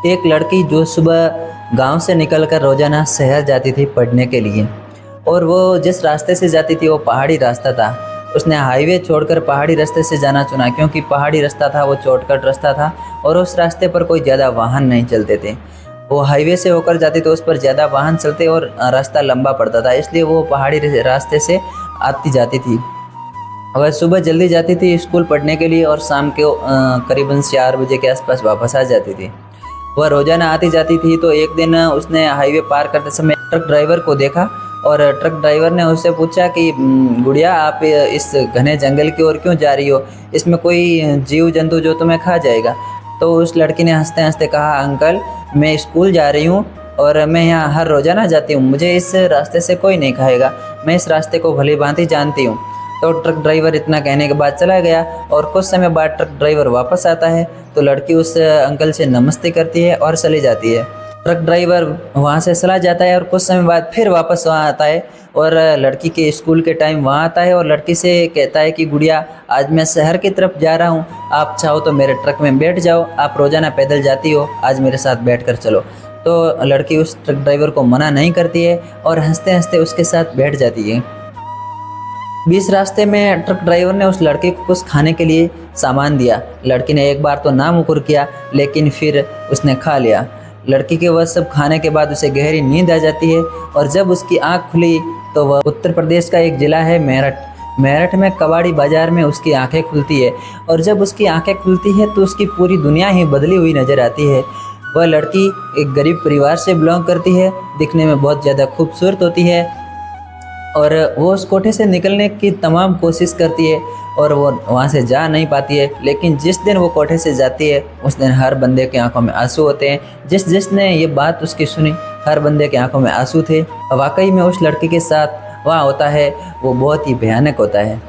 एक लड़की जो सुबह गांव से निकलकर रोजाना शहर जाती थी पढ़ने के लिए, और वो जिस रास्ते से जाती थी वो पहाड़ी रास्ता था। उसने हाईवे छोड़कर पहाड़ी रास्ते से जाना चुना क्योंकि पहाड़ी रास्ता था, वो शॉर्टकट रास्ता था और उस रास्ते पर कोई ज़्यादा वाहन नहीं चलते थे। वो हाईवे से होकर जाती तो उस पर ज़्यादा वाहन चलते और रास्ता लंबा पड़ता था, इसलिए वो पहाड़ी रास्ते से आती जाती थी। वह सुबह जल्दी जाती थी स्कूल पढ़ने के लिए और शाम के करीबन 4 बजे के आसपास वापस आ जाती थी। वह रोजाना आती जाती थी। तो एक दिन उसने हाईवे पार करते समय ट्रक ड्राइवर को देखा और ट्रक ड्राइवर ने उससे पूछा कि गुड़िया, आप इस घने जंगल की ओर क्यों जा रही हो? इसमें कोई जीव जंतु जो तुम्हें खा जाएगा। तो उस लड़की ने हंसते हंसते कहा, अंकल मैं स्कूल जा रही हूँ और मैं यहाँ हर रोजाना जाती हूँ, मुझे इस रास्ते से कोई नहीं खाएगा, मैं इस रास्ते को भली भांति जानती हूँ। तो ट्रक ड्राइवर इतना कहने के बाद चला गया और कुछ समय बाद ट्रक ड्राइवर वापस आता है तो लड़की उस अंकल से नमस्ते करती है और चली जाती है। ट्रक ड्राइवर वहाँ से चला जाता है और कुछ समय बाद फिर वापस वहाँ आता है और लड़की के स्कूल के टाइम वहाँ आता है और लड़की से कहता है कि गुड़िया, आज मैं शहर की तरफ जा रहा हूँ, आप चाहो तो मेरे ट्रक में बैठ जाओ, आप रोज़ाना पैदल जाती हो, आज मेरे साथ बैठ कर चलो। तो लड़की उस ट्रक ड्राइवर को मना नहीं करती है और हंसते हंसते उसके साथ बैठ जाती है। बीच रास्ते में ट्रक ड्राइवर ने उस लड़के को कुछ खाने के लिए सामान दिया। लड़की ने एक बार तो ना मुकुर किया, लेकिन फिर उसने खा लिया। लड़की के वह सब खाने के बाद उसे गहरी नींद आ जाती है और जब उसकी आंख खुली तो वह उत्तर प्रदेश का एक ज़िला है मेरठ में कबाड़ी बाज़ार में उसकी आंखें खुलती है और जब उसकी आंखें खुलती है तो उसकी पूरी दुनिया ही बदली हुई नज़र आती है। वह लड़की एक गरीब परिवार से बिलोंग करती है, दिखने में बहुत ज़्यादा खूबसूरत होती है और वो उस कोठे से निकलने की तमाम कोशिश करती है और वो वहाँ से जा नहीं पाती है। लेकिन जिस दिन वो कोठे से जाती है उस दिन हर बंदे की आंखों में आंसू होते हैं। जिसने ये बात उसकी सुनी, हर बंदे की आंखों में आंसू थे। वाकई में उस लड़की के साथ वहाँ होता है वो बहुत ही भयानक होता है।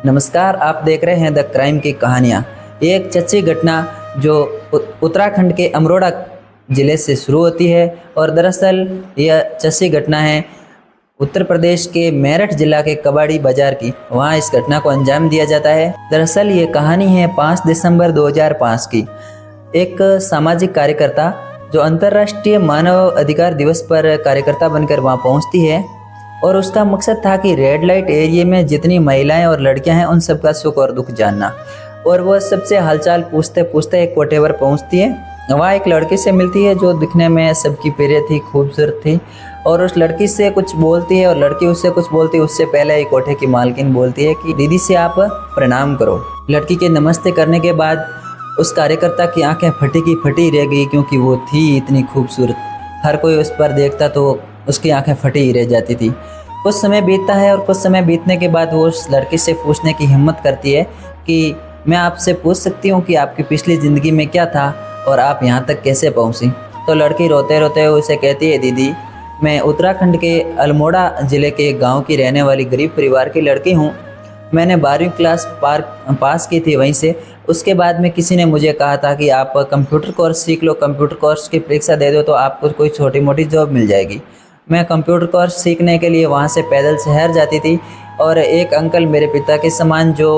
नमस्कार, आप देख रहे हैं द क्राइम की कहानियाँ। ये एक सच्ची घटना जो उत्तराखंड के अमरोड़ा ज़िले से शुरू होती है और दरअसल यह सच्ची घटना है उत्तर प्रदेश के मेरठ जिला के कबाड़ी बाजार की। वहाँ इस घटना को अंजाम दिया जाता है। दरअसल ये कहानी है 5 दिसंबर 2005 की। एक सामाजिक कार्यकर्ता जो अंतर्राष्ट्रीय मानव अधिकार दिवस पर कार्यकर्ता बनकर वहाँ पहुँचती है और उसका मकसद था कि रेड लाइट एरिया में जितनी महिलाएं और लड़कियां हैं उन सबका सुख और दुख जानना। और वह सबसे हालचाल पूछते पूछते एक कोठे पर पहुँचती है। वहाँ एक लड़की से मिलती है जो दिखने में सबकी प्रिय थी, खूबसूरत थी और उस लड़की से कुछ बोलती है और लड़की उससे कुछ बोलती है। उससे पहले एक कोठे की मालकिन बोलती है कि दीदी से आप प्रणाम करो। लड़की के नमस्ते करने के बाद उस कार्यकर्ता की आंखें फटी की फटी रह गई क्योंकि वो थी इतनी खूबसूरत। हर कोई उस पर देखता तो उसकी आंखें फटी ही रह जाती थी। कुछ समय बीतता है और कुछ समय बीतने के बाद वो उस लड़की से पूछने की हिम्मत करती है कि मैं आपसे पूछ सकती हूँ कि आपकी पिछली ज़िंदगी में क्या था और आप यहाँ तक कैसे पहुँची। तो लड़की रोते रोते उसे कहती है, दीदी मैं उत्तराखंड के अल्मोड़ा ज़िले के गांव की रहने वाली गरीब परिवार की लड़की हूं। मैंने 12वीं क्लास पास की थी वहीं से। उसके बाद में किसी ने मुझे कहा था कि आप कंप्यूटर कोर्स सीख लो, कंप्यूटर कोर्स की परीक्षा दे दो तो आपको कोई छोटी मोटी जॉब मिल जाएगी। मैं कंप्यूटर कोर्स सीखने के लिए वहाँ से पैदल शहर जाती थी और एक अंकल मेरे पिता के समान जो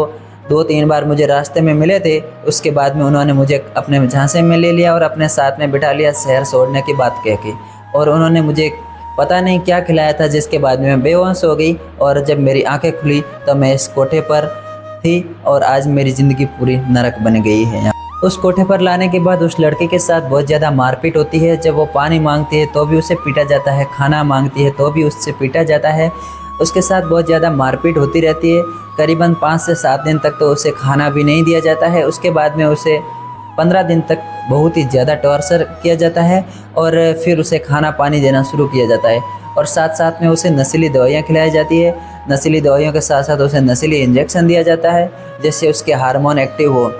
2-3 बार मुझे रास्ते में मिले थे, उसके बाद में उन्होंने मुझे अपने झांसे में ले लिया और अपने साथ में बिठा लिया शहर छोड़ने की बात कह के। और उन्होंने मुझे पता नहीं क्या खिलाया था जिसके बाद में मैं बेहोश हो गई और जब मेरी आंखें खुली तो मैं इस कोठे पर थी और आज मेरी ज़िंदगी पूरी नरक बन गई है। उस कोठे पर लाने के बाद उस लड़के के साथ बहुत ज़्यादा मारपीट होती है। जब वो पानी मांगती है तो भी उसे पीटा जाता है, खाना मांगती है तो भी उससे पीटा जाता है। उसके साथ बहुत ज़्यादा मारपीट होती रहती है। करीबन 5 से 7 दिन तक तो उसे खाना भी नहीं दिया जाता है। उसके बाद में उसे 15 दिन तक बहुत ही ज़्यादा टॉर्चर किया जाता है और फिर उसे खाना पानी देना शुरू किया जाता है और साथ साथ में उसे नशीली दवाइयाँ खिलाई जाती है। नशीली दवाइयों के साथ साथ उसे नशीली इंजेक्शन दिया जाता है जिससे उसके हार्मोन एक्टिव हो।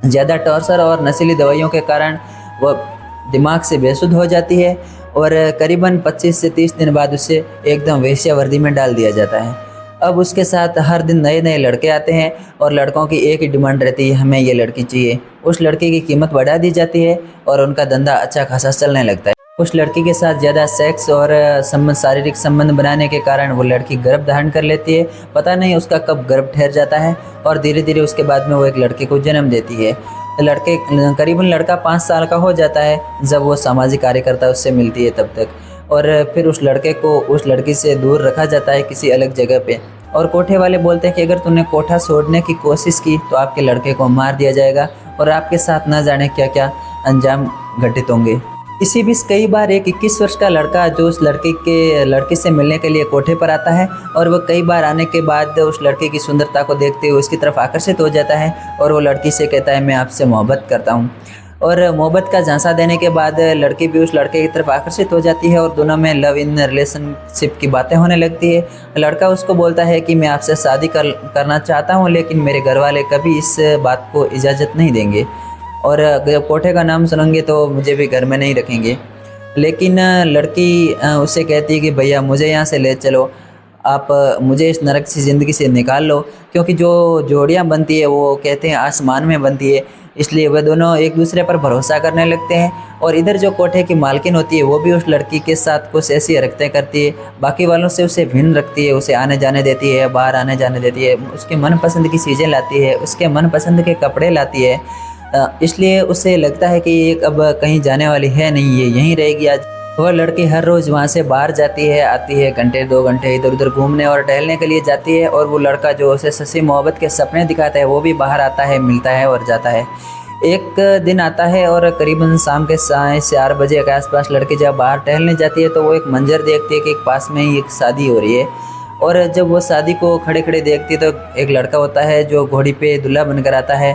ज़्यादा टॉर्चर और नशीली दवाइयों के कारण वह दिमाग से बेसुध हो जाती है और करीबन 25 से 30 दिन बाद उसे एकदम वेश्यावर्दी में डाल दिया जाता है। अब उसके साथ हर दिन नए नए लड़के आते हैं और लड़कों की एक ही डिमांड रहती है, हमें ये लड़की चाहिए। उस लड़की की कीमत बढ़ा दी जाती है और उनका धंधा अच्छा खासा चलने लगता है। उस लड़की के साथ ज़्यादा सेक्स और शारीरिक संबंध बनाने के कारण वो लड़की गर्भ धारण कर लेती है। पता नहीं उसका कब गर्भ ठहर जाता है और धीरे धीरे उसके बाद में वो एक लड़के को जन्म देती है। लड़के करीबन लड़का 5 साल का हो जाता है जब वो सामाजिक कार्यकर्ता उससे मिलती है तब तक। और फिर उस लड़के को उस लड़की से दूर रखा जाता है किसी अलग जगह पे। और कोठे वाले बोलते हैं कि अगर तूने कोठा छोड़ने की कोशिश की तो आपके लड़के को मार दिया जाएगा और आपके साथ ना जाने क्या क्या अंजाम घटित होंगे। इसी बीच कई बार एक 21 वर्ष का लड़का जो उस लड़की से मिलने के लिए कोठे पर आता है और वह कई बार आने के बाद उस लड़के की सुंदरता को देखते हुए उसकी तरफ आकर्षित हो जाता है और वो लड़की से कहता है मैं आपसे मोहब्बत करता हूँ। और मोहब्बत का झांसा देने के बाद लड़की भी उस लड़के की तरफ आकर्षित हो जाती है और दोनों में लव इन रिलेशनशिप की बातें होने लगती है। लड़का उसको बोलता है कि मैं आपसे शादी करना चाहता हूँ, लेकिन मेरे घर वाले कभी इस बात को इजाज़त नहीं देंगे और जब कोठे का नाम सुनेंगे तो मुझे भी घर में नहीं रखेंगे। लेकिन लड़की उससे कहती है कि भैया मुझे यहाँ से ले चलो, आप मुझे इस नरक सी ज़िंदगी से निकाल लो, क्योंकि जो जोड़ियाँ बनती है वो कहते हैं आसमान में बनती है, इसलिए वे दोनों एक दूसरे पर भरोसा करने लगते हैं। और इधर जो कोठे की मालकिन होती है वो भी उस लड़की के साथ कुछ ऐसी हरकतें करती है, बाकी वालों से उसे भिन्न रखती है, उसे आने जाने देती है, बाहर आने जाने देती है, उसके मनपसंद की चीज़ें लाती है, उसके मनपसंद के कपड़े लाती है। इसलिए उसे लगता है कि ये अब कहीं जाने वाली है नहीं, ये यहीं रहेगी आज। वह लड़की हर रोज़ वहाँ से बाहर जाती है, आती है, घंटे 2 घंटे इधर उधर घूमने और टहलने के लिए जाती है और वो लड़का जो उसे सच्ची मोहब्बत के सपने दिखाता है वो भी बाहर आता है, मिलता है और जाता है। एक दिन आता है और करीबन शाम के 4 बजे के आसपास लड़की जब बाहर टहलने जाती है तो वो एक मंजर देखती है कि पास में ही एक शादी हो रही है। और जब वो शादी को खड़े खड़े देखती है तो एक लड़का होता है जो घोड़ी पे दूल्हा बनकर आता है।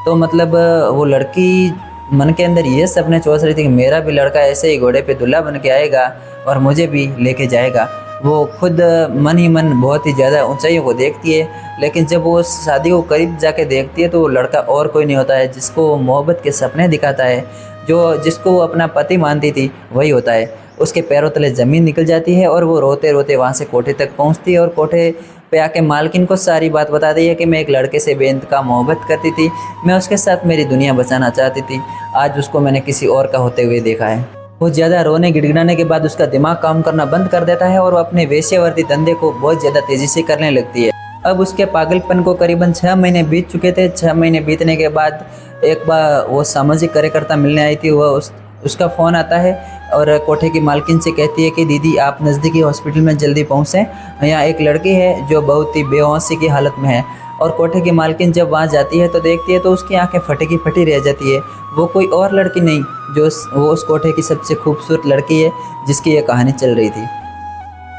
तो मतलब वो लड़की मन के अंदर ये सपने सोच रही थी कि मेरा भी लड़का ऐसे ही घोड़े पे दूल्हा बन के आएगा और मुझे भी लेके जाएगा। वो खुद मन ही मन बहुत ही ज़्यादा ऊंचाइयों को देखती है, लेकिन जब वो शादी को करीब जाके देखती है तो वो लड़का और कोई नहीं होता है जिसको मोहब्बत के सपने दिखाता है, जो जिसको वो अपना पति मानती थी वही होता है। उसके पैरों तले ज़मीन निकल जाती है और वो रोते रोते वहाँ से कोठे तक पहुँचती है और कोठे पे आके मालकिन को सारी बात बताती है कि मैं एक लड़के से बेइंतहा मोहब्बत करती थी, मैं उसके साथ मेरी दुनिया बचाना चाहती थी, आज उसको मैंने किसी और का होते हुए देखा है। वो ज़्यादा रोने गिड़गिड़ाने के बाद उसका दिमाग काम करना बंद कर देता है और वो अपने वेश्यावृत्ति धंधे को बहुत ज़्यादा तेज़ी से करने लगती है। अब उसके पागलपन को करीबन 6 महीने बीत चुके थे। 6 महीने बीतने के बाद एक बार वो सामाजिक कार्यकर्ता मिलने आई थी, वह उसका फ़ोन आता है और कोठे की मालकिन से कहती है कि दीदी आप नज़दीकी हॉस्पिटल में जल्दी पहुँचें, यहाँ एक लड़की है जो बहुत ही बेहोशी की हालत में है। और कोठे की मालकिन जब वहाँ जाती है तो देखती है तो उसकी आंखें फटी की फटी रह जाती है। वो कोई और लड़की नहीं, वो उस कोठे की सबसे खूबसूरत लड़की है जिसकी ये कहानी चल रही थी।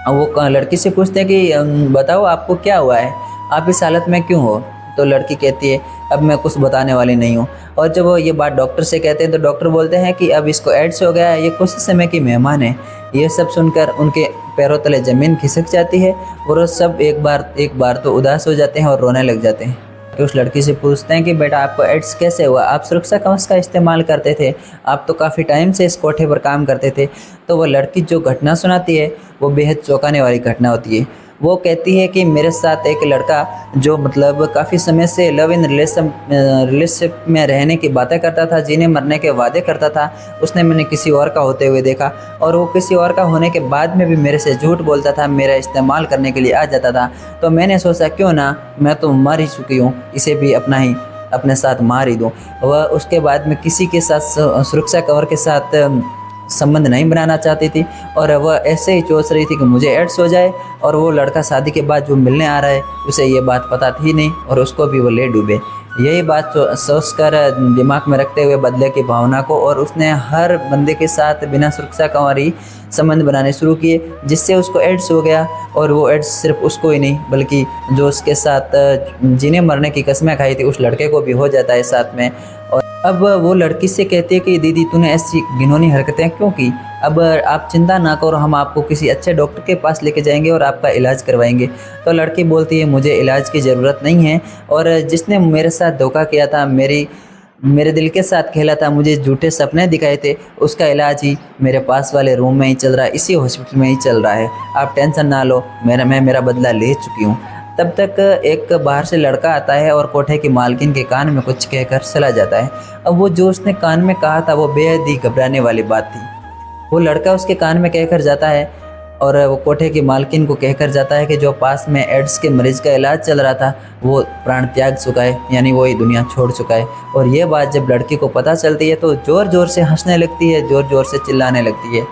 वो लड़की से पूछते हैं कि बताओ आपको क्या हुआ है, आप इस हालत में क्यों हो? तो लड़की कहती है अब मैं कुछ बताने वाली नहीं हूँ। और जब वो ये बात डॉक्टर से कहते हैं तो डॉक्टर बोलते हैं कि अब इसको एड्स हो गया है, ये कुछ समय की मेहमान है। ये सब सुनकर उनके पैरों तले ज़मीन खिसक जाती है और वो सब एक बार तो उदास हो जाते हैं और रोने लग जाते हैं। कि उस लड़की से पूछते हैं कि बेटा आपको एड्स कैसे हुआ, आप सुरक्षा कवच का इस्तेमाल करते थे, आप तो काफ़ी टाइम से इस कोठे पर काम करते थे। तो वो लड़की जो घटना सुनाती है वो बेहद चौंकाने वाली घटना होती है। वो कहती है कि मेरे साथ एक लड़का जो मतलब काफ़ी समय से लव इन रिलेशनशिप में रहने की बातें करता था, जिन्हें मरने के वादे करता था, उसने मैंने किसी और का होते हुए देखा और वो किसी और का होने के बाद में भी मेरे से झूठ बोलता था, मेरा इस्तेमाल करने के लिए आ जाता था। तो मैंने सोचा क्यों ना, मैं तो मर ही चुकी हूँ, इसे भी अपने साथ मार ही दूँ। वह उसके बाद में किसी के साथ सुरक्षा कवर के साथ संबंध नहीं बनाना चाहती थी और वह ऐसे ही सोच रही थी कि मुझे एड्स हो जाए। और वो लड़का शादी के बाद जो मिलने आ रहा है उसे ये बात पता थी नहीं और उसको भी वो ले डूबे। यही बात सोच कर दिमाग में रखते हुए बदले की भावना को और उसने हर बंदे के साथ बिना सुरक्षा कंवारी संबंध बनाने शुरू किए, जिससे उसको एड्स हो गया। और वो एड्स सिर्फ उसको ही नहीं बल्कि जो उसके साथ जिन्हें मरने की कस्में खाई थी उस लड़के को भी हो जाता है साथ में। और अब वो लड़की से कहती है कि दीदी तूने ऐसी घिनौनी हरकतें क्यों की, अब आप चिंता ना करो, हम आपको किसी अच्छे डॉक्टर के पास लेके जाएंगे और आपका इलाज करवाएंगे। तो लड़की बोलती है मुझे इलाज की ज़रूरत नहीं है और जिसने मेरे साथ धोखा किया था, मेरे दिल के साथ खेला था, मुझे झूठे सपने दिखाए थे, उसका इलाज ही मेरे पास वाले रूम में ही चल रहा है, इसी हॉस्पिटल में ही चल रहा है, आप टेंशन ना लो, मैं मेरा बदला ले चुकी हूँ। तब तक एक बाहर से लड़का आता है और कोठे की मालकिन के कान में कुछ कहकर चला जाता है। अब वो जो उसने कान में कहा था वो बेहद ही घबराने वाली बात थी। वो लड़का उसके कान में कहकर जाता है और वो कोठे की मालकिन को कहकर जाता है कि जो पास में एड्स के मरीज़ का इलाज चल रहा था वो प्राण त्याग चुका है, यानी वो ही दुनिया छोड़ चुका है। और ये बात जब लड़की को पता चलती है तो ज़ोर ज़ोर से हंसने लगती है, ज़ोर ज़ोर से चिल्लाने लगती है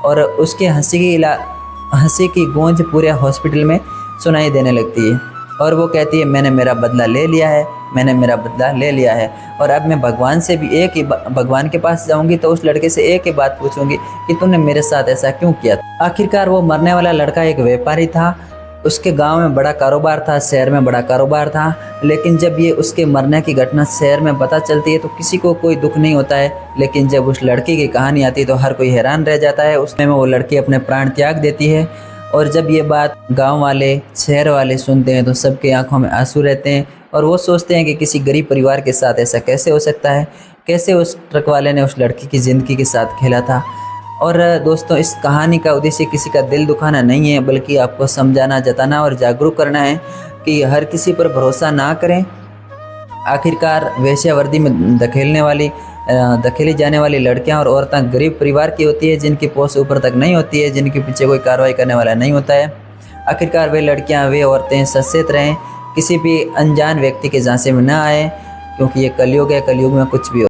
और उसके हंसी की गूंज पूरे हॉस्पिटल में सुनाई देने लगती है। और वो कहती है मैंने मेरा बदला ले लिया है, मैंने मेरा बदला ले लिया है और अब मैं भगवान से भी भगवान के पास जाऊंगी तो उस लड़के से एक ही बात पूछूंगी कि तूने मेरे साथ ऐसा क्यों किया। आखिरकार वो मरने वाला लड़का एक व्यापारी था, उसके गांव में बड़ा कारोबार था, शहर में बड़ा कारोबार था, लेकिन जब ये उसके मरने की घटना शहर में पता चलती है तो किसी को कोई दुख नहीं होता है, लेकिन जब उस लड़की की कहानी आती है तो हर कोई हैरान रह जाता है। उसमें वो लड़की अपने प्राण त्याग देती है और जब ये बात गांव वाले, शहर वाले सुनते हैं तो सबके आंखों में आंसू रहते हैं और वो सोचते हैं कि किसी गरीब परिवार के साथ ऐसा कैसे हो सकता है, कैसे उस ट्रक वाले ने उस लड़की की ज़िंदगी के साथ खेला था। और दोस्तों, इस कहानी का उद्देश्य किसी का दिल दुखाना नहीं है, बल्कि आपको समझाना, जताना और जागरूक करना है कि हर किसी पर भरोसा ना करें। आखिरकार वेश्यावृत्ति में धकेली जाने वाली लड़कियां और औरतें गरीब परिवार की होती है, जिनकी पहुंच ऊपर तक नहीं होती है, जिनके पीछे कोई कार्रवाई करने वाला नहीं होता है। आखिरकार वे लड़कियां, वे औरतें सचेत रहें, किसी भी अनजान व्यक्ति के झांसे में न आए, क्योंकि ये कलयुग है, कलयुग में कुछ भी